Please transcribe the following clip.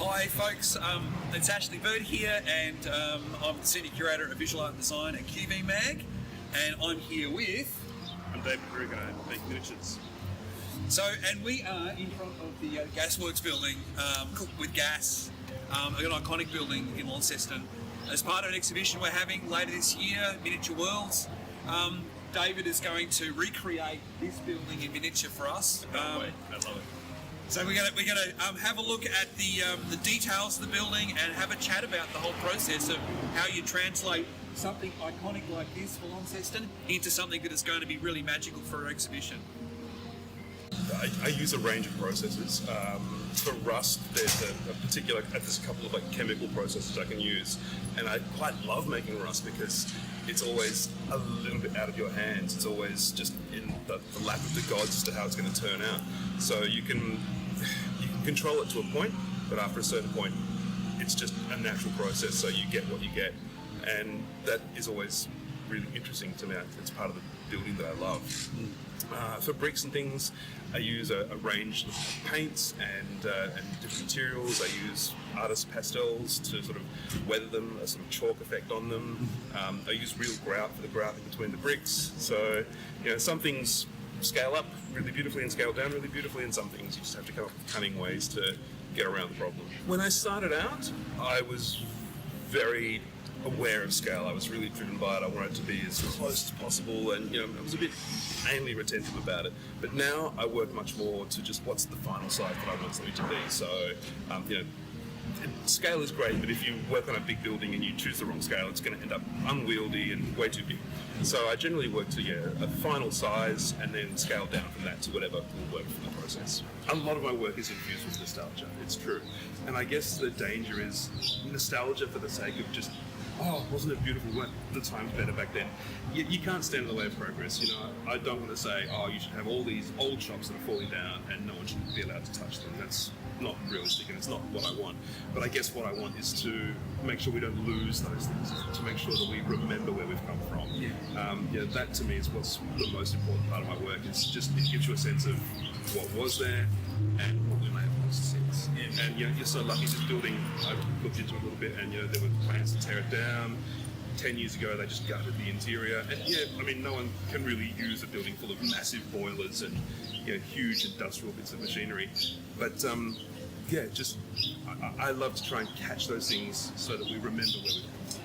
Hi folks, it's Ashley Bird here, and I'm the Senior Curator of Visual Art and Design at QVMAG, and I'm here with... I'm David Hourigan, I make miniatures. And we are in front of the Gasworks building, cooked with gas, an iconic building in Launceston. As part of an exhibition we're having later this year, Miniature Worlds, David is going to recreate this building in miniature for us. I love it. So we're gonna have a look at the details of the building and have a chat about the whole process of how you translate something iconic like this for Launceston into something that is going to be really magical for our exhibition. I use a range of processes. For rust, there's there's a couple of chemical processes I can use, and I quite love making rust because it's always a little bit out of your hands. It's always just in the lap of the gods as to how it's going to turn out. So you can control it to a point, but after a certain point, it's just a natural process. So you get what you get, and that is always really interesting to me. It's part of the building that I love. For bricks and things, I use a range of paints and different materials. I use artist pastels to sort of weather them, a sort of chalk effect on them. I use real grout for the grouting between the bricks. So, some things scale up really beautifully and scale down really beautifully, and some things you just have to come up with cunning ways to get around the problem. When I started out, I was very aware of scale. I was really driven by it. I wanted to be as close as possible, and I was a bit anally retentive about it. But now I work much more to just what's the final size that I want something to be. So, scale is great, but if you work on a big building and you choose the wrong scale, it's going to end up unwieldy and way too big. So I generally work to a final size and then scale down from that to whatever will work for the process. A lot of my work is infused with nostalgia, it's true. And I guess the danger is nostalgia for the sake of just, wasn't it beautiful? Weren't the times better back then? You can't stand in the way of progress. I don't want to say, you should have all these old shops that are falling down and no one should be allowed to touch them. That's not realistic, and it's not what I want. But I guess what I want is to make sure we don't lose those things, to make sure that we remember where we've come from. That to me is what's the most important part of my work. It's just, it gives you a sense of what was there and what we may have lost since. And you're so lucky. This building, I've looked into it a little bit, and there were plans to tear it down. 10 years ago, they just gutted the interior. And no one can really use a building full of massive boilers and huge industrial bits of machinery. But I love to try and catch those things so that we remember where we've come from.